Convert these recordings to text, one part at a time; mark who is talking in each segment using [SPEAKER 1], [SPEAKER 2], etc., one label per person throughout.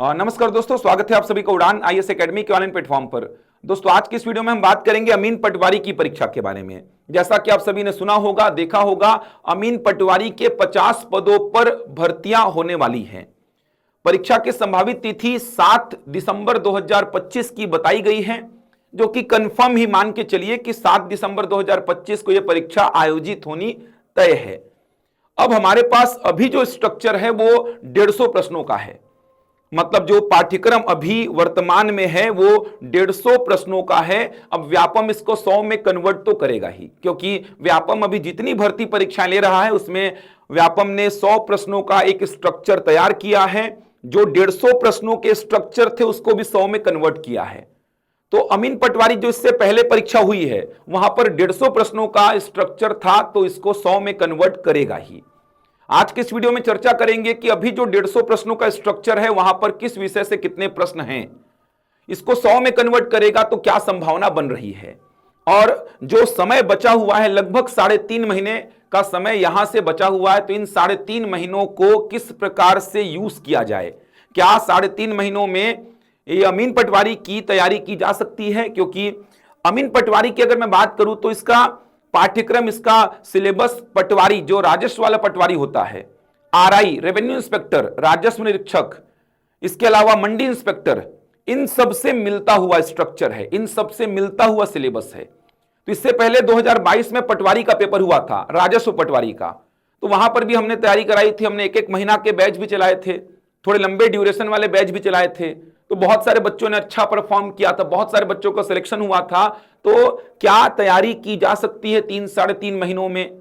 [SPEAKER 1] नमस्कार दोस्तों, स्वागत है आप सभी का उड़ान आईएएस एकेडमी के ऑनलाइन प्लेटफॉर्म पर। दोस्तों, आज की इस वीडियो में हम बात करेंगे अमीन पटवारी की परीक्षा के बारे में। जैसा कि आप सभी ने सुना होगा, देखा होगा, अमीन पटवारी के 50 पदों पर भर्तियां होने वाली हैं। परीक्षा की संभावित तिथि 7 दिसंबर 2025 की बताई गई है, जो कि कंफर्म ही मान के चलिए कि 7 दिसंबर 2025 को यह परीक्षा आयोजित होनी तय है। अब हमारे पास अभी जो स्ट्रक्चर है वो 150 प्रश्नों का है। मतलब जो पाठ्यक्रम अभी वर्तमान में है वो 150 प्रश्नों का है। अब व्यापम इसको 100 में कन्वर्ट तो करेगा ही, क्योंकि व्यापम अभी जितनी भर्ती परीक्षाएं ले रहा है उसमें व्यापम ने 100 प्रश्नों का एक स्ट्रक्चर तैयार किया है। जो 150 प्रश्नों के स्ट्रक्चर थे उसको भी 100 में कन्वर्ट किया है। तो अमीन पटवारी जो इससे पहले परीक्षा हुई है वहां पर 150 प्रश्नों का स्ट्रक्चर था, तो इसको 100 में कन्वर्ट करेगा ही। आज के इस वीडियो में चर्चा करेंगे कि अभी जो 150 प्रश्नों का स्ट्रक्चर है वहां पर किस विषय से कितने प्रश्न हैं, इसको 100 में कन्वर्ट करेगा तो क्या संभावना बन रही है, और जो समय बचा हुआ है लगभग 3.5 महीने का समय यहां से बचा हुआ है, तो इन 3.5 महीनों को किस प्रकार से यूज किया जाए। क्या 3.5 महीनों में ये अमीन पटवारी की तैयारी की जा सकती है? क्योंकि अमीन पटवारी की अगर मैं बात करूं तो इसका पाठ्यक्रम, इसका सिलेबस पटवारी जो राजस्व वाला पटवारी होता है, आरआई रेवेन्यू इंस्पेक्टर, राजस्व निरीक्षक, इसके अलावा मंडी इंस्पेक्टर, इन सब से मिलता हुआ स्ट्रक्चर है, इन सब से मिलता हुआ सिलेबस है। तो इससे पहले 2022 में पटवारी का पेपर हुआ था, राजस्व पटवारी का, तो वहां पर भी हमने तैयारी कराई थी। हमने 1-1 महीना के बैच भी चलाए थे, थोड़े लंबे ड्यूरेशन वाले बैच भी चलाए थे। तो बहुत सारे बच्चों ने अच्छा परफॉर्म किया था, बहुत सारे बच्चों का सिलेक्शन हुआ था। तो क्या तैयारी की जा सकती है 3-3.5 महीनों में?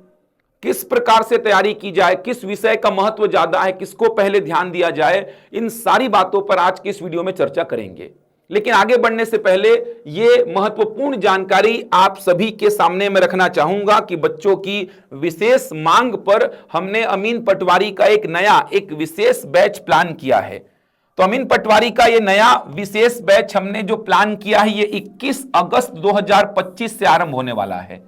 [SPEAKER 1] किस प्रकार से तैयारी की जाए, किस विषय का महत्व ज्यादा है, किसको पहले ध्यान दिया जाए, इन सारी बातों पर आज की इस वीडियो में चर्चा करेंगे। लेकिन आगे बढ़ने से पहले ये महत्वपूर्ण जानकारी आप सभी के सामने मैं रखना चाहूंगा कि बच्चों की विशेष मांग पर हमने अमीन पटवारी का एक विशेष बैच प्लान किया है। तो अमीन पटवारी का ये नया विशेष बैच हमने जो प्लान किया है ये 21 अगस्त 2025 से आरंभ होने वाला है।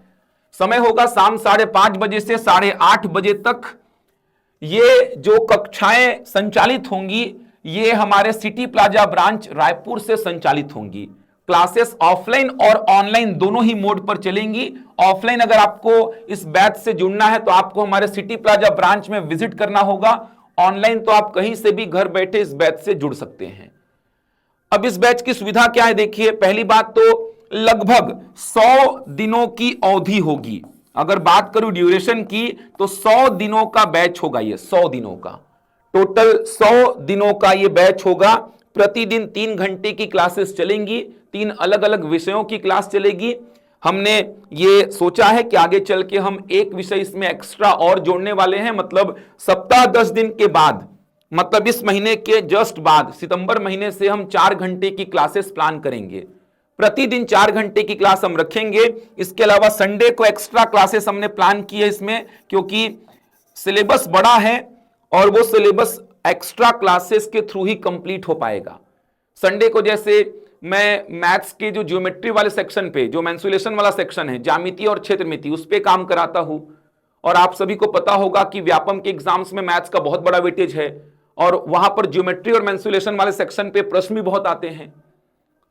[SPEAKER 1] समय होगा शाम 5:30 बजे से 8:30 बजे तक। ये जो कक्षाएं संचालित होंगी ये हमारे सिटी प्लाजा ब्रांच रायपुर से संचालित होंगी। क्लासेस ऑफलाइन और ऑनलाइन दोनों ही मोड पर चलेंगी। ऑफलाइन अगर आपको इस बैच से जुड़ना है तो आपको हमारे सिटी प्लाजा ब्रांच में विजिट करना होगा। ऑनलाइन तो आप कहीं से भी घर बैठे इस बैच से जुड़ सकते हैं। अब इस बैच की सुविधा क्या है, देखिए, पहली बात तो लगभग 100 दिनों की अवधि होगी। अगर बात करूं ड्यूरेशन की तो 100 दिनों का बैच होगा। ये 100 दिनों का टोटल 100 दिनों का ये बैच होगा। प्रतिदिन 3 घंटे की क्लासेस चलेंगी, 3 अलग अलग विषयों की क्लास चलेगी। हमने ये सोचा है कि आगे चल के हम एक विषय इसमें एक्स्ट्रा और जोड़ने वाले हैं। मतलब सप्ताह 10 दिन के बाद, मतलब इस महीने के जस्ट बाद सितंबर महीने से हम 4 घंटे की क्लासेस प्लान करेंगे। प्रतिदिन 4 घंटे की क्लास हम रखेंगे। इसके अलावा संडे को एक्स्ट्रा क्लासेस हमने प्लान की है इसमें, क्योंकि सिलेबस बड़ा है और वो सिलेबस एक्स्ट्रा क्लासेस के थ्रू ही कंप्लीट हो पाएगा। संडे को जैसे मैं मैथ्स के जो ज्योमेट्री वाले सेक्शन पे, जो मेंसुरेशन वाला सेक्शन है, ज्यामिति और क्षेत्रमिति, उस पे काम कराता हूं। और आप सभी को पता होगा कि व्यापम के एग्जाम्स में मैथ्स का बहुत बड़ा वेटेज है और वहां पर ज्योमेट्री और मेंसुरेशन वाले सेक्शन पे प्रश्न भी बहुत आते हैं।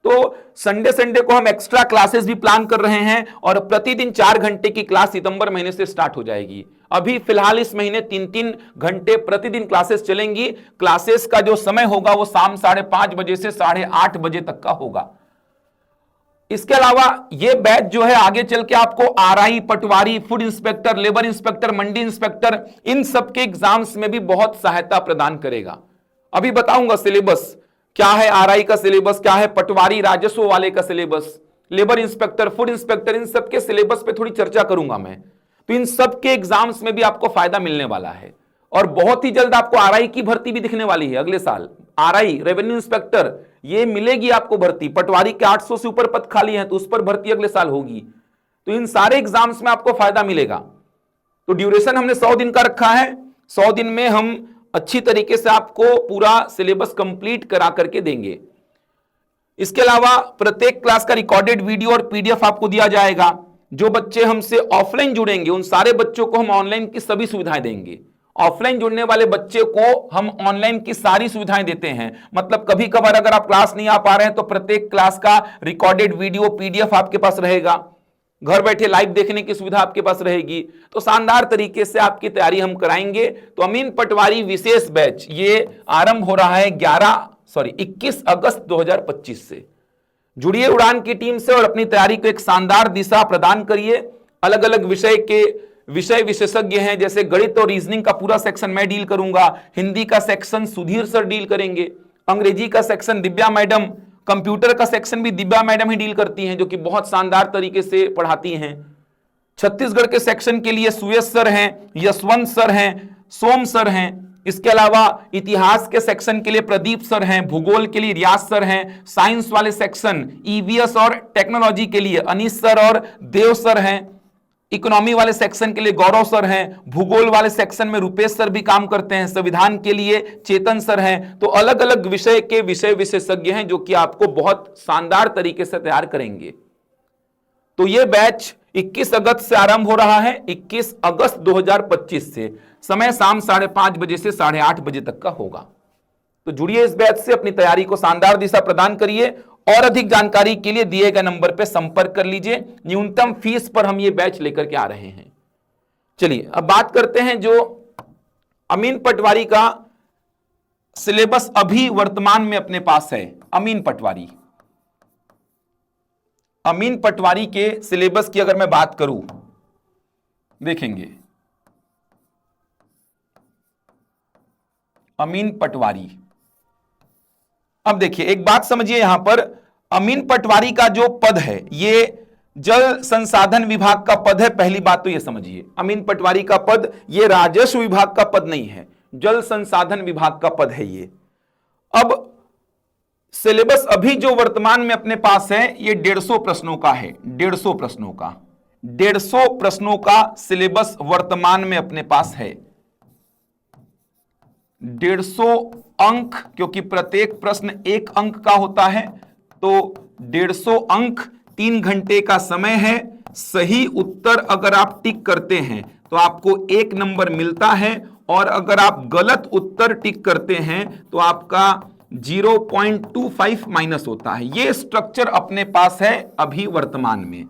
[SPEAKER 1] तो संडे को हम एक्स्ट्रा क्लासेस भी प्लान कर रहे हैं और प्रतिदिन 4 घंटे की क्लास सितंबर महीने से स्टार्ट हो जाएगी। अभी फिलहाल इस महीने 3-3 घंटे प्रतिदिन क्लासेस चलेंगी। क्लासेस का जो समय होगा वो शाम 5:30 बजे से 8:30 बजे तक का होगा। इसके अलावा ये बैच जो है आगे चल के आपको आरआई, पटवारी, फूड इंस्पेक्टर, लेबर इंस्पेक्टर, मंडी इंस्पेक्टर, इन सबके एग्जाम्स में भी बहुत सहायता प्रदान करेगा। अभी बताऊंगा सिलेबस क्या है, आरआई का सिलेबस क्या है, पटवारी राजस्व वाले का syllabus, labour inspector, food inspector, इन सबके सिलेबस पे थोड़ी चर्चा करूंगा मैं। तो इन सबके एग्जाम्स में भी आपको फायदा मिलने वाला है और बहुत ही जल्द आपको आरआई की भर्ती भी दिखने वाली है। अगले साल आरआई रेवेन्यू इंस्पेक्टर ये मिलेगी आपको भर्ती। पटवारी के 800 से ऊपर पद खाली हैं तो उस पर भर्ती अगले साल होगी। तो इन सारे एग्जाम्स में आपको फायदा मिलेगा। तो ड्यूरेशन हमने 100 दिन का रखा है। 100 दिन में हम अच्छी तरीके से आपको पूरा सिलेबस कंप्लीट करा करके देंगे। इसके अलावा प्रत्येक क्लास का रिकॉर्डेड वीडियो और पीडीएफ आपको दिया जाएगा। जो बच्चे हमसे ऑफलाइन जुड़ेंगे उन सारे बच्चों को हम ऑनलाइन की सभी सुविधाएं देंगे। ऑफलाइन जुड़ने वाले बच्चे को हम ऑनलाइन की सारी सुविधाएं देते हैं। मतलब कभी कभार अगर आप क्लास नहीं आ पा रहे हैं तो प्रत्येक क्लास का रिकॉर्डेड वीडियो पीडीएफ आपके पास रहेगा, घर बैठे लाइव देखने की सुविधा आपके पास रहेगी। तो शानदार तरीके से आपकी तैयारी हम कराएंगे। तो अमीन पटवारी विशेष बैच ये आरंभ हो रहा है 21 अगस्त 2025 से। जुड़िए उड़ान की टीम से और अपनी तैयारी को एक शानदार दिशा प्रदान करिए। अलग अलग विषय के विषय विशेषज्ञ हैं, जैसे गणित और रीजनिंग का पूरा सेक्शन मैं डील करूंगा, हिंदी का सेक्शन सुधीर सर डील करेंगे, अंग्रेजी का सेक्शन दिव्या मैडम, कंप्यूटर का सेक्शन भी दिव्या मैडम ही डील करती हैं जो कि बहुत शानदार तरीके से पढ़ाती हैं। छत्तीसगढ़ के सेक्शन के लिए सुयश सर हैं, यशवंत सर हैं, सोम सर हैं। इसके अलावा इतिहास के सेक्शन के लिए प्रदीप सर हैं, भूगोल के लिए रियाज सर हैं, साइंस वाले सेक्शन ईवीएस और टेक्नोलॉजी के लिए अनीश सर और देव सर हैं, इकोनॉमी वाले सेक्शन के लिए गौरव सर हैं, भूगोल वाले सेक्शन में रुपेश सर भी काम करते हैं, संविधान के लिए चेतन सर हैं। तो अलग अलग विषय के विषय विशेषज्ञ हैं जो कि आपको बहुत शानदार तरीके से तैयार करेंगे। तो यह बैच 21 अगस्त से आरंभ हो रहा है, 21 अगस्त 2025 से। समय शाम 5:30 बजे से 8:30 बजे तक का होगा। तो जुड़िए इस बैच से, अपनी तैयारी को शानदार दिशा प्रदान करिए और अधिक जानकारी के लिए दिए गए नंबर पर संपर्क कर लीजिए। न्यूनतम फीस पर हम ये बैच लेकर के आ रहे हैं। चलिए अब बात करते हैं जो अमीन पटवारी का सिलेबस अभी वर्तमान में अपने पास है। अमीन पटवारी के सिलेबस की अगर मैं बात करूं, देखेंगे अमीन पटवारी। अब देखिए एक बात समझिए, यहां पर अमीन पटवारी का जो पद है ये जल संसाधन विभाग का पद है। पहली बात तो ये समझिए, अमीन पटवारी का पद ये राजस्व विभाग का पद नहीं है, जल संसाधन विभाग का पद है ये। अब सिलेबस अभी जो वर्तमान में अपने पास है ये 150 प्रश्नों का है। 150 प्रश्नों का सिलेबस वर्तमान में अपने पास है। 150 अंक, क्योंकि प्रत्येक प्रश्न 1 अंक का होता है, तो 150 अंक, 3 घंटे का समय है। सही उत्तर अगर आप टिक करते हैं तो आपको 1 नंबर मिलता है, और अगर आप गलत उत्तर टिक करते हैं तो आपका 0.25 माइनस होता है। यह स्ट्रक्चर अपने पास है अभी वर्तमान में।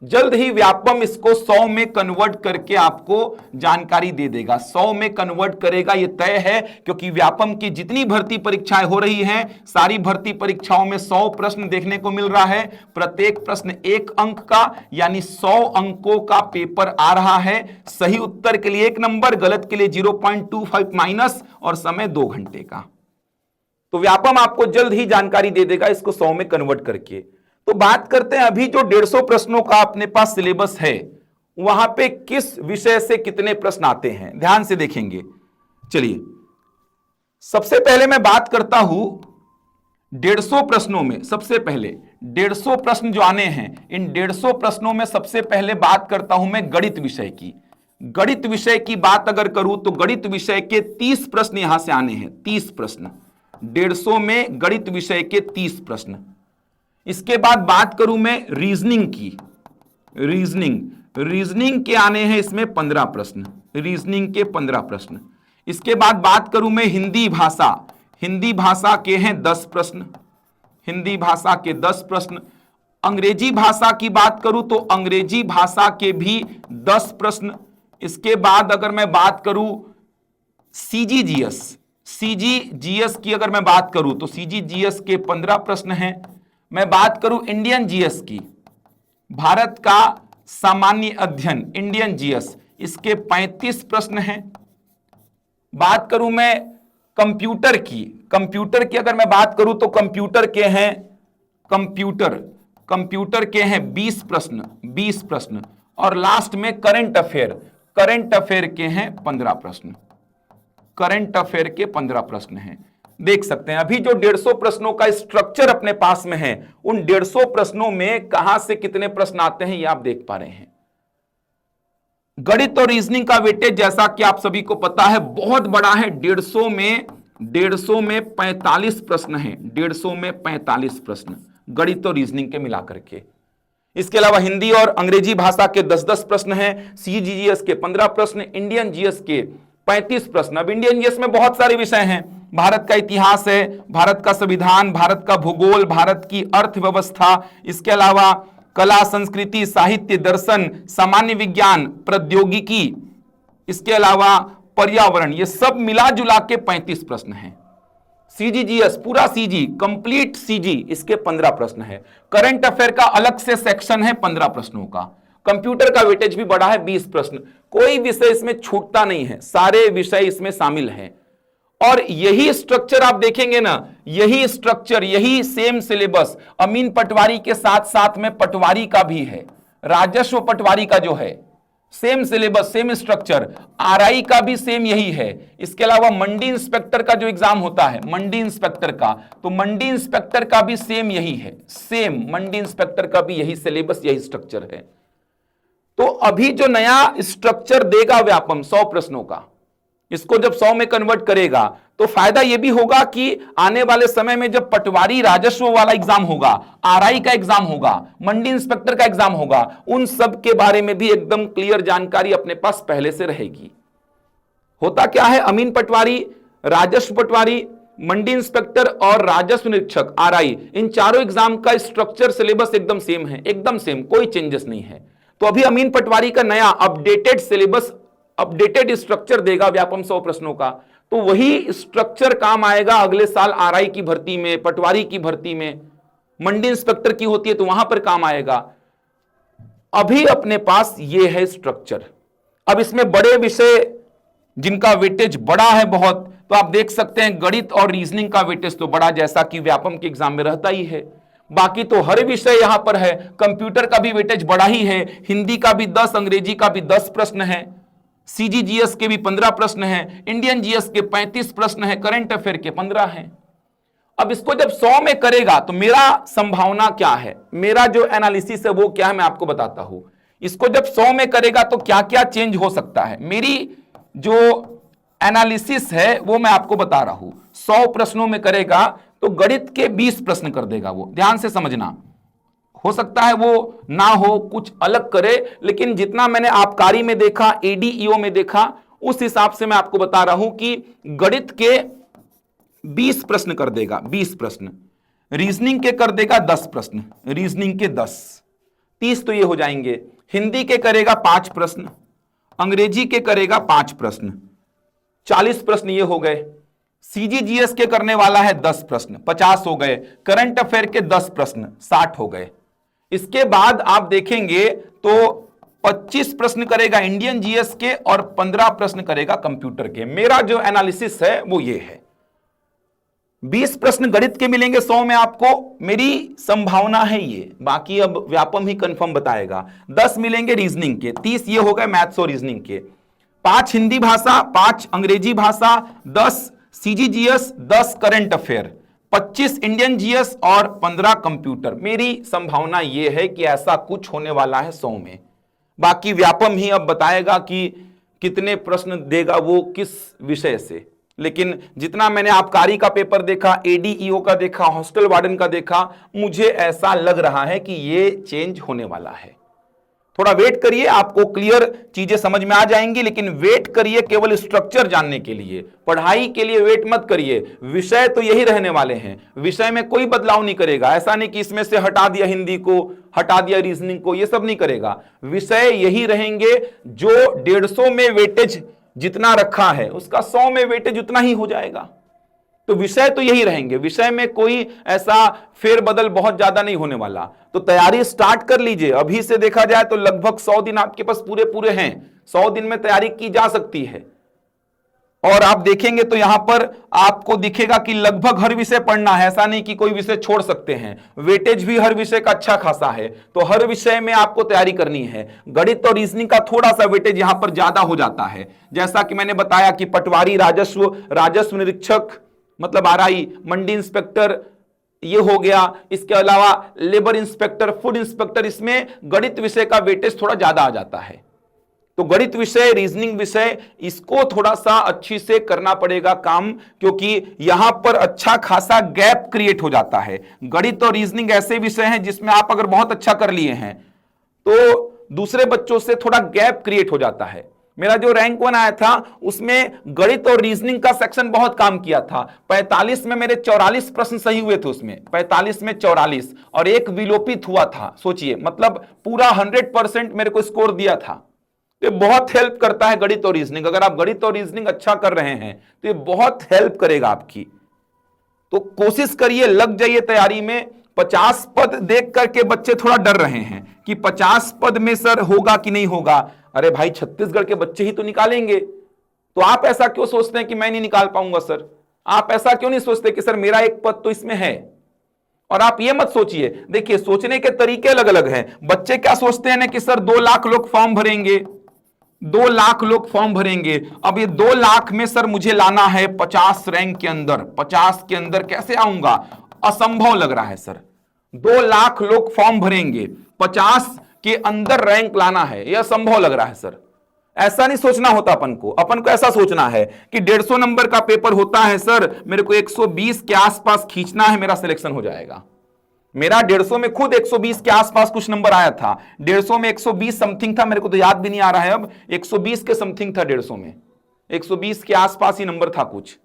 [SPEAKER 1] जल्द ही व्यापम इसको 100 में कन्वर्ट करके आपको जानकारी दे देगा। 100 में कन्वर्ट करेगा ये तय है, क्योंकि व्यापम की जितनी भर्ती परीक्षाएं हो रही हैं सारी भर्ती परीक्षाओं में 100 प्रश्न देखने को मिल रहा है। प्रत्येक प्रश्न 1 अंक का, यानी 100 अंकों का पेपर आ रहा है। सही उत्तर के लिए 1 नंबर, गलत के लिए 0.25 माइनस, और समय 2 घंटे का। तो व्यापम आपको जल्द ही जानकारी दे देगा इसको 100 में कन्वर्ट करके। तो बात करते हैं अभी जो 150 प्रश्नों का अपने पास सिलेबस है, वहां पे किस विषय से कितने प्रश्न आते हैं, ध्यान से देखेंगे। चलिए सबसे पहले मैं बात करता हूं 150 प्रश्नों में। सबसे पहले 150 प्रश्न जो आने हैं, इन 150 प्रश्नों में सबसे पहले बात करता हूं मैं गणित विषय की। गणित विषय की बात अगर करूं तो गणित विषय के 30 प्रश्न यहां से आने हैं। 30 प्रश्न 150 में गणित विषय के 30 प्रश्न। इसके बाद बात करूं मैं रीजनिंग की। रीजनिंग के आने हैं इसमें 15 प्रश्न। रीजनिंग के 15 प्रश्न। इसके बाद बात करूं मैं हिंदी भाषा के हैं 10 प्रश्न। हिंदी भाषा के 10 प्रश्न। अंग्रेजी भाषा की बात करूं तो अंग्रेजी भाषा के भी 10 प्रश्न। इसके बाद अगर मैं बात करूं सीजीजीएस की अगर मैं बात करूं तो सीजीजीएस के 15 प्रश्न हैं। मैं बात करूं इंडियन जीएस की, भारत का सामान्य अध्ययन इंडियन जीएस, इसके 35 प्रश्न हैं। बात करूं मैं कंप्यूटर की अगर मैं बात करूं तो कंप्यूटर के हैं 20 प्रश्न। और लास्ट में करंट अफेयर के हैं 15 प्रश्न। करंट अफेयर के 15 प्रश्न हैं। देख सकते हैं अभी जो 150 प्रश्नों का स्ट्रक्चर अपने पास में है, उन 150 प्रश्नों में कहां से कितने प्रश्न आते हैं ये आप देख पा रहे हैं। गणित और रीजनिंग का वेटेज जैसा कि आप सभी को पता है बहुत बड़ा है। 150 में 45 प्रश्न हैं। 150 में 45 प्रश्न गणित और रीजनिंग के मिलाकर के। इसके अलावा हिंदी और अंग्रेजी भाषा के 10-10 प्रश्न हैं। सीजीजीएस के 15 प्रश्न, इंडियन जीएस के 35 प्रश्न। अब इंडियन जीएस में बहुत सारे विषय हैं, भारत का इतिहास है, भारत का संविधान, भारत का भूगोल, भारत की अर्थव्यवस्था, इसके अलावा कला, संस्कृति, साहित्य, दर्शन, सामान्य विज्ञान, प्रौद्योगिकी, इसके अलावा पर्यावरण, ये सब मिला जुला के 35 प्रश्न हैं। सीजीजीएस पूरा सीजी, कंप्लीट सीजी, इसके 15 प्रश्न है। करंट अफेयर का अलग से सेक्शन है 15 प्रश्नों का। कंप्यूटर का वेटेज भी बड़ा है 20 प्रश्न। कोई विषय इसमें छूटता नहीं है, सारे विषय इसमें शामिल हैं। और यही स्ट्रक्चर आप देखेंगे ना, यही स्ट्रक्चर, यही सेम सिलेबस अमीन पटवारी के साथ साथ में पटवारी का भी है, राजस्व पटवारी का जो है same syllabus, same structure, RI का भी सेम यही है। इसके अलावा मंडी इंस्पेक्टर का जो एग्जाम होता है, मंडी इंस्पेक्टर का, तो मंडी इंस्पेक्टर का भी सेम यही है, सेम मंडी इंस्पेक्टर का भी यही सिलेबस, यही स्ट्रक्चर है। तो अभी जो नया स्ट्रक्चर देगा व्यापम 100 प्रश्नों का, इसको जब 100 में कन्वर्ट करेगा तो फायदा यह भी होगा कि आने वाले समय में जब पटवारी राजस्व वाला एग्जाम होगा, आरआई का एग्जाम होगा, मंडी इंस्पेक्टर का एग्जाम होगा, उन सब के बारे में भी एकदम क्लियर जानकारी अपने पास पहले से रहेगी। होता क्या है, अमीन पटवारी, राजस्व पटवारी, मंडी इंस्पेक्टर और राजस्व निरीक्षक आरआई, इन चारों एग्जाम का स्ट्रक्चर सिलेबस एकदम सेम है, एकदम सेम, कोई चेंजेस नहीं है। तो अभी अमीन पटवारी का नया अपडेटेड सिलेबस, अपडेटेड स्ट्रक्चर देगा व्यापम 100 प्रश्नों का, तो वही स्ट्रक्चर काम आएगा अगले साल आरआई की भर्ती में, पटवारी की भर्ती में, मंडी इंस्पेक्टर की होती है तो वहां पर काम आएगा। अभी अपने पास ये है स्ट्रक्चर। अब इसमें बड़े विषय जिनका वेटेज बड़ा है बहुत, तो आप देख सकते हैं गणित और रीजनिंग का वेटेज तो बड़ा, जैसा कि व्यापम के एग्जाम में रहता ही है। बाकी तो हर विषय यहां पर है। कंप्यूटर का भी वेटेज बड़ा ही है, हिंदी का भी 10, अंग्रेजी का भी 10 प्रश्न है, सीजीजीएस के भी 15 प्रश्न हैं, इंडियन जीएस के 35 प्रश्न हैं, करंट अफेयर के 15 हैं। अब इसको जब 100 में करेगा तो मेरा संभावना क्या है, मेरा जो एनालिसिस है वो क्या है, मैं आपको बताता हूं। इसको जब 100 में करेगा तो क्या क्या चेंज हो सकता है, मेरी जो एनालिसिस है वो मैं आपको बता रहा हूं। 100 प्रश्नों में करेगा तो गणित के 20 प्रश्न कर देगा वो, ध्यान से समझना। हो सकता है वो ना हो, कुछ अलग करे, लेकिन जितना मैंने आबकारी में देखा, एडीईओ में देखा, उस हिसाब से मैं आपको बता रहा हूं कि गणित के 20 प्रश्न कर देगा, 20 प्रश्न। रीजनिंग के कर देगा 10 प्रश्न, रीजनिंग के 10, 30 तो ये हो जाएंगे। हिंदी के करेगा 5 प्रश्न, अंग्रेजी के करेगा 5 प्रश्न, 40 प्रश्न ये हो गए। सीजीजीएस के करने वाला है 10 प्रश्न, 50 हो गए। करंट अफेयर के 10 प्रश्न, 60 हो गए। इसके बाद आप देखेंगे तो 25 प्रश्न करेगा इंडियन जीएस के और 15 प्रश्न करेगा कंप्यूटर के। मेरा जो एनालिसिस है वो ये है। 20 प्रश्न गणित के मिलेंगे 100 में आपको, मेरी संभावना है ये, बाकी अब व्यापम ही कंफर्म बताएगा। 10 मिलेंगे रीजनिंग के, 30 ये हो गए मैथ्स और रीजनिंग के, 5 हिंदी भाषा, 5 अंग्रेजी भाषा, 10 CGGS, 10 current affair, 25 Indian GS और 15 कंप्यूटर। मेरी संभावना यह है कि ऐसा कुछ होने वाला है 100 में। बाकी व्यापम ही अब बताएगा कि कितने प्रश्न देगा वो किस विषय से। लेकिन जितना मैंने आबकारी का पेपर देखा, एडीईओ का देखा, हॉस्टल वार्डन का देखा, मुझे ऐसा लग रहा है कि ये चेंज होने वाला है। थोड़ा वेट करिए, आपको क्लियर चीजें समझ में आ जाएंगी, लेकिन वेट करिए केवल स्ट्रक्चर जानने के लिए, पढ़ाई के लिए वेट मत करिए। विषय तो यही रहने वाले हैं, विषय में कोई बदलाव नहीं करेगा। ऐसा नहीं कि इसमें से हटा दिया हिंदी को, हटा दिया रीजनिंग को, ये सब नहीं करेगा। विषय यही रहेंगे। जो 150 में वेटेज जितना रखा है उसका 100 में वेटेज उतना ही हो जाएगा। तो विषय तो यही रहेंगे, विषय में कोई ऐसा फेरबदल बहुत ज्यादा नहीं होने वाला। तो तैयारी स्टार्ट कर लीजिए अभी से। देखा जाए तो लगभग 100 दिन आपके पास पूरे हैं, 100 दिन में तैयारी की जा सकती है। और आप देखेंगे तो यहां पर आपको दिखेगा कि लगभग हर विषय पढ़ना है, ऐसा नहीं कि कोई विषय छोड़ सकते हैं। वेटेज भी हर विषय का अच्छा खासा है, तो हर विषय में आपको तैयारी करनी है। गणित और रीजनिंग का थोड़ा सा वेटेज यहां पर ज्यादा हो जाता है, जैसा कि मैंने बताया कि पटवारी, राजस्व निरीक्षक मतलब आरआई, मंडी इंस्पेक्टर ये हो गया। इसके अलावा लेबर इंस्पेक्टर, फूड इंस्पेक्टर, इसमें गणित विषय का वेटेज थोड़ा ज्यादा आ जाता है। तो गणित विषय, रीजनिंग विषय, इसको थोड़ा सा अच्छी से करना पड़ेगा काम, क्योंकि यहां पर अच्छा खासा गैप क्रिएट हो जाता है। गणित और रीजनिंग ऐसे विषय हैं जिसमें आप अगर बहुत अच्छा कर लिए हैं तो दूसरे बच्चों से थोड़ा गैप क्रिएट हो जाता है। मेरा जो रैंक 1 आया था उसमें गणित और रीजनिंग का सेक्शन बहुत काम किया था। 45 में मेरे 44 प्रश्न सही हुए थे, उसमें 45 में 44 और एक विलोपित हुआ था। सोचिए, मतलब पूरा 100% मेरे को स्कोर दिया था। तो ये बहुत हेल्प करता है गणित और रीजनिंग। अगर आप गणित और रीजनिंग अच्छा कर रहे हैं तो ये बहुत हेल्प करेगा आपकी। तो कोशिश करिए, लग जाइए तैयारी में। 50 पद देख करके बच्चे थोड़ा डर रहे हैं कि 50 पद में सर होगा कि नहीं होगा। अरे भाई, छत्तीसगढ़ के बच्चे ही तो निकालेंगे। तो आप ऐसा क्यों सोचते हैं कि मैं नहीं निकाल पाऊंगा सर? आप ऐसा क्यों नहीं सोचते कि सर मेरा एक पद तो इसमें है? और आप ये मत सोचिए, देखिए सोचने के तरीके अलग अलग हैं। बच्चे क्या सोचते हैं ना कि सर 2 लाख लोग फॉर्म भरेंगे, 2 लाख लोग फॉर्म भरेंगे। अब ये 2 लाख में सर मुझे लाना है 50 रैंक के अंदर। 50 के अंदर कैसे आऊंगा? असंभव लग रहा है सर। 2 लाख लोग फॉर्म भरेंगे, 50 के अंदर रैंक लाना है, यह असंभव लग रहा है सर। ऐसा नहीं सोचना होता अपन को ऐसा सोचना है कि 150 नंबर का पेपर होता है सर, मेरे को 120 के आसपास खींचना है, मेरा सिलेक्शन हो जाएगा। मेरा 150 में खुद 120 के आसपास कुछ नंबर आया था। 150 में 120 समथिंग था, मेरे को तो याद भी नहीं आ रहा है अब। 120 के समथिंग था 150 में, 120 के आसपास ही नंबर था कुछ।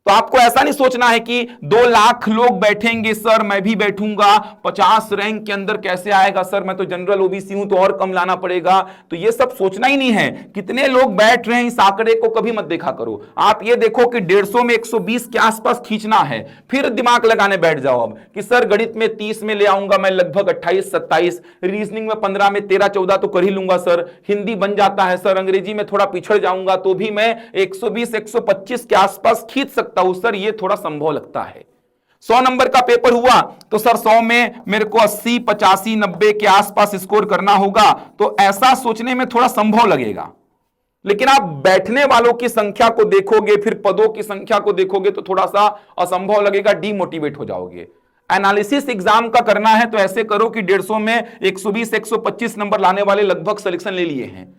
[SPEAKER 1] तो आपको ऐसा नहीं सोचना है कि 2 लाख लोग बैठेंगे सर, मैं भी बैठूंगा, 50 रैंक के अंदर कैसे आएगा सर, मैं तो जनरल ओबीसी हूं तो और कम लाना पड़ेगा। तो ये सब सोचना ही नहीं है। कितने लोग बैठ रहे हैं इस आंकड़े को कभी मत देखा करो। आप ये देखो कि 150 में 120 के आसपास खींचना है, फिर दिमाग लगाने बैठ जाओ अब कि सर गणित में 30 में ले आऊंगा मैं लगभग 28-27, रीजनिंग में 15 में 13-14 तो कर ही लूंगा सर, हिंदी बन जाता है सर, अंग्रेजी में थोड़ा पिछड़ जाऊंगा तो भी मैं 120-125 के आसपास खींच सकता हूं सर। ये थोड़ा संभव लगता है। 100 नंबर का पेपर हुआ तो सर 100 में मेरे को 80, 85, 90 के आसपास स्कोर करना होगा। तो ऐसा सोचने में थोड़ा संभव लगेगा। लेकिन आप बैठने वालों की संख्या को देखोगे, फिर पदों की संख्या को देखोगे तो थोड़ा सा असंभव लगेगा, डीमोटिवेट हो जाओगे। एनालिसिस एग्जाम का करना है तो ऐसे करो कि 150 में 120-125 नंबर लाने वाले लगभग सिलेक्शन ले लिए हैं,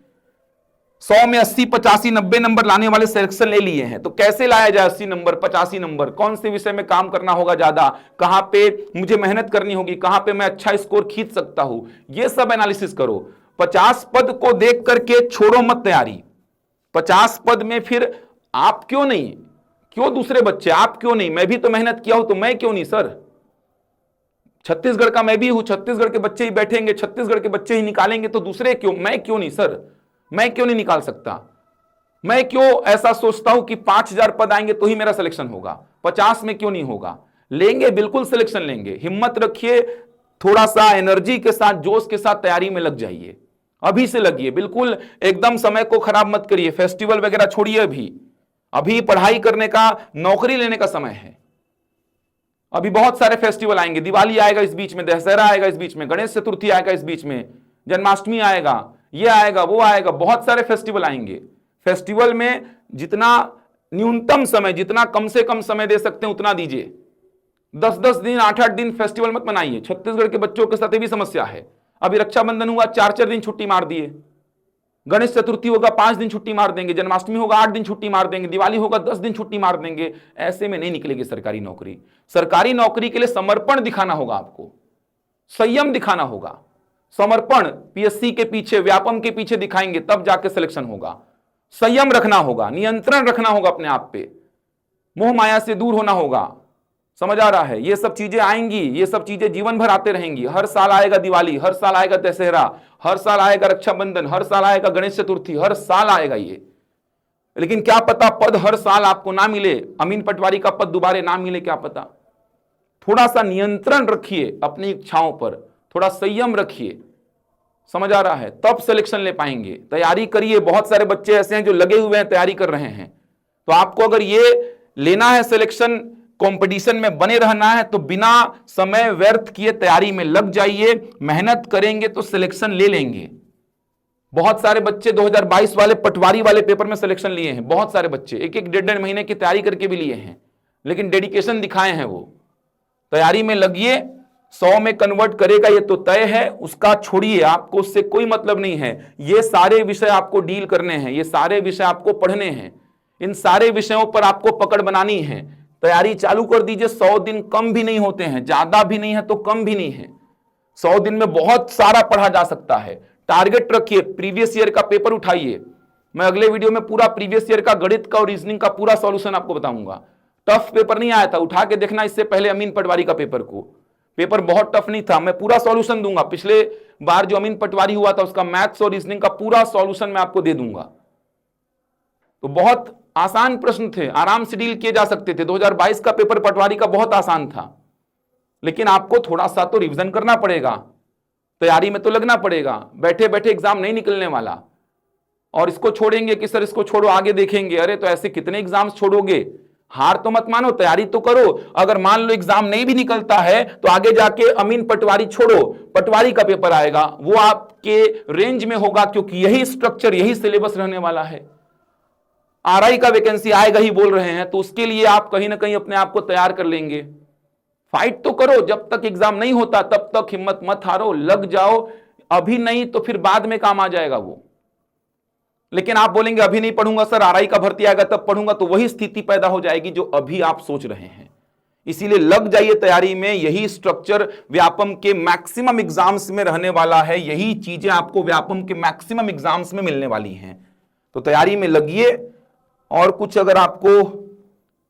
[SPEAKER 1] 100 में 80, 85, 90 नंबर लाने वाले सिलेक्शन ले लिए हैं। तो कैसे लाया जाए 80 नंबर, 85 नंबर? कौन से विषय में काम करना होगा ज्यादा, कहां पे मुझे मेहनत करनी होगी, कहां पे मैं अच्छा स्कोर खींच सकता हूं, ये सब एनालिसिस करो। 50 पद को देख करके छोड़ो मत तैयारी। 50 पद में फिर आप क्यों नहीं, क्यों दूसरे बच्चे, आप क्यों नहीं? मैं भी तो मेहनत किया हूं तो मैं क्यों नहीं सर? छत्तीसगढ़ का मैं भी हूं, छत्तीसगढ़ के बच्चे ही बैठेंगे, छत्तीसगढ़ के बच्चे ही निकालेंगे, तो दूसरे क्यों, मैं क्यों नहीं सर? मैं क्यों नहीं निकाल सकता? मैं क्यों ऐसा सोचता हूं कि 5000 पद आएंगे तो ही मेरा सिलेक्शन होगा, 50 में क्यों नहीं होगा? लेंगे, बिल्कुल सिलेक्शन लेंगे। हिम्मत रखिए, थोड़ा सा एनर्जी के साथ, जोश के साथ तैयारी में लग जाइए। अभी से लगिए, बिल्कुल एकदम समय को खराब मत करिए। फेस्टिवल वगैरह छोड़िए, अभी पढ़ाई करने का, नौकरी लेने का समय है। अभी बहुत सारे फेस्टिवल आएंगे, दिवाली आएगा इस बीच में, दशहरा आएगा इस बीच में, गणेश चतुर्थी आएगा इस बीच में, जन्माष्टमी आएगा, ये आएगा, वो आएगा, बहुत सारे फेस्टिवल आएंगे। फेस्टिवल में जितना न्यूनतम समय, जितना कम से कम समय दे सकते हैं उतना दीजिए। 10-10 दिन, 8-8 दिन फेस्टिवल मत मनाइए। छत्तीसगढ़ के बच्चों के साथ ये भी समस्या है। अभी रक्षाबंधन हुआ, 4-4 दिन छुट्टी मार दिए, गणेश चतुर्थी होगा 5 दिन छुट्टी मार देंगे, जन्माष्टमी होगा 8 दिन छुट्टी मार देंगे, दिवाली होगा 10 दिन छुट्टी मार देंगे। ऐसे में नहीं निकलेगी सरकारी नौकरी। सरकारी नौकरी के लिए समर्पण दिखाना होगा आपको, संयम दिखाना होगा। समर्पण पीएससी के पीछे, व्यापम के पीछे दिखाएंगे तब जाके सिलेक्शन होगा। संयम रखना होगा, नियंत्रण रखना होगा अपने आप पे, मोह माया से दूर होना होगा। समझ आ रहा है? ये सब चीजें आएंगी, ये सब चीजें जीवन भर आते रहेंगी। हर साल आएगा दिवाली, हर साल आएगा दशहरा, हर साल आएगा रक्षाबंधन, हर साल आएगा गणेश चतुर्थी, हर साल आएगा ये। लेकिन क्या पता पद हर साल आपको ना मिले, अमीन पटवारी का पद दोबारा ना मिले, क्या पता। थोड़ा सा नियंत्रण रखिए अपनी इच्छाओं पर, थोड़ा संयम रखिए। समझ आ रहा है? तब सिलेक्शन ले पाएंगे। तैयारी करिए। बहुत सारे बच्चे ऐसे हैं जो लगे हुए हैं, तैयारी कर रहे हैं। तो आपको अगर ये लेना है सिलेक्शन, कंपटीशन में बने रहना है, तो बिना समय व्यर्थ किए तैयारी में लग जाइए। मेहनत करेंगे तो सिलेक्शन ले लेंगे। बहुत सारे बच्चे 2022 वाले पटवारी वाले पेपर में सिलेक्शन लिए हैं। बहुत सारे बच्चे 1-1, 1.5 महीने की तैयारी करके भी लिए हैं, लेकिन डेडिकेशन दिखाए हैं। वो तैयारी में लगिए। 100 में कन्वर्ट करेगा ये तो तय है, उसका छोड़िए, आपको उससे कोई मतलब नहीं है। ये सारे विषय आपको डील करने हैं, ये सारे विषय आपको पढ़ने हैं, इन सारे विषयों पर आपको पकड़ बनानी है। तैयारी चालू कर दीजिए। 100 दिन कम भी नहीं होते हैं, ज्यादा भी नहीं है तो कम भी नहीं है। 100 दिन में बहुत सारा पढ़ा जा सकता है। टारगेट रखिए, प्रीवियस ईयर का पेपर उठाइए, मैं अगले वीडियो में पूरा प्रीवियस ईयर का गणित का और रीजनिंग का पूरा सॉल्यूशन आपको बताऊंगा। टफ पेपर नहीं आया था, उठा के देखना इससे पहले अमीन पटवारी का पेपर को, पेपर बहुत टफ नहीं था। मैं पूरा सॉल्यूशन दूंगा, पिछले बार जो अमीन पटवारी हुआ था उसका मैथ्स और रीजनिंग का पूरा सॉल्यूशन मैं आपको दे दूंगा। तो बहुत आसान प्रश्न थे, आराम से डील किए जा सकते थे। 2022 का पेपर पटवारी का बहुत आसान था, लेकिन आपको थोड़ा सा तो रिवीजन करना पड़ेगा, तैयारी में तो लगना पड़ेगा। बैठे बैठे एग्जाम नहीं निकलने वाला। और इसको छोड़ेंगे कि सर इसको छोड़ो आगे देखेंगे, अरे तो ऐसे कितने एग्जाम्स छोड़ोगे? हार तो मत मानो, तैयारी तो करो। अगर मान लो एग्जाम नहीं भी निकलता है तो आगे जाके अमीन पटवारी छोड़ो, पटवारी का पेपर आएगा, वो आपके रेंज में होगा, क्योंकि यही स्ट्रक्चर यही सिलेबस रहने वाला है। आरआई का वैकेंसी आएगा ही बोल रहे हैं, तो उसके लिए आप कहीं ना कहीं अपने आप को तैयार कर लेंगे। फाइट तो करो, जब तक एग्जाम नहीं होता तब तक हिम्मत मत हारो, लग जाओ। अभी नहीं तो फिर बाद में काम आ जाएगा वो। लेकिन आप बोलेंगे अभी नहीं पढ़ूंगा सर, आरआई का भर्ती आएगा तब पढ़ूंगा, तो वही स्थिति पैदा हो जाएगी जो अभी आप सोच रहे हैं। इसीलिए लग जाइए तैयारी में। यही स्ट्रक्चर व्यापम के मैक्सिमम एग्जाम्स में रहने वाला है, यही चीजें आपको व्यापम के मैक्सिमम एग्जाम्स में मिलने वाली हैं। तो तैयारी में लगिए। और कुछ अगर आपको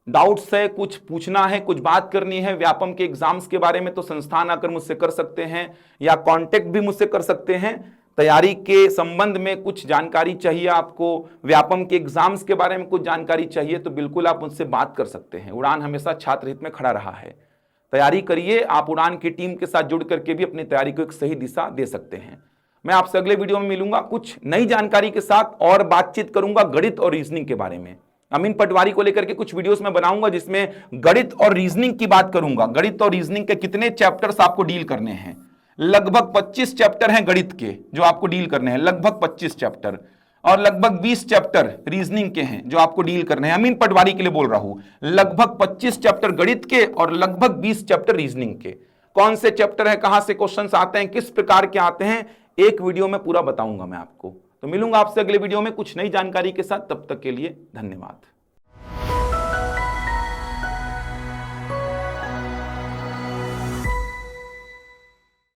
[SPEAKER 1] डाउट्स है, कुछ पूछना है, कुछ बात करनी है व्यापम के एग्जाम्स के बारे में, तो संस्थान आकर मुझसे कर सकते हैं या कांटेक्ट भी मुझसे कर सकते हैं। तैयारी के संबंध में कुछ जानकारी चाहिए आपको, व्यापम के एग्जाम्स के बारे में कुछ जानकारी चाहिए, तो बिल्कुल आप मुझसे बात कर सकते हैं। उड़ान हमेशा छात्र हित में खड़ा रहा है। तैयारी करिए, आप उड़ान की टीम के साथ जुड़ करके भी अपनी तैयारी को एक सही दिशा दे सकते हैं। मैं आपसे अगले वीडियो में मिलूंगा कुछ नई जानकारी के साथ, और बातचीत करूंगा गणित और रीजनिंग के बारे में। अमीन पटवारी को लेकर के कुछ वीडियोस में बनाऊंगा जिसमें गणित और रीजनिंग की बात करूंगा। गणित और रीजनिंग के कितने चैप्टर्स आपको डील करने हैं। लगभग 25 चैप्टर हैं गणित के जो आपको डील करने हैं, लगभग 25 चैप्टर, और लगभग 20 चैप्टर रीजनिंग के हैं जो आपको डील करने हैं। अमीन पटवारी के लिए बोल रहा हूं, लगभग 25 चैप्टर गणित के और लगभग 20 चैप्टर रीजनिंग के। कौन से चैप्टर है, कहां से क्वेश्चंस आते हैं, किस प्रकार के आते हैं, एक वीडियो में पूरा बताऊंगा मैं आपको। तो मिलूंगा आपसे अगले वीडियो में कुछ नई जानकारी के साथ। तब तक के लिए धन्यवाद।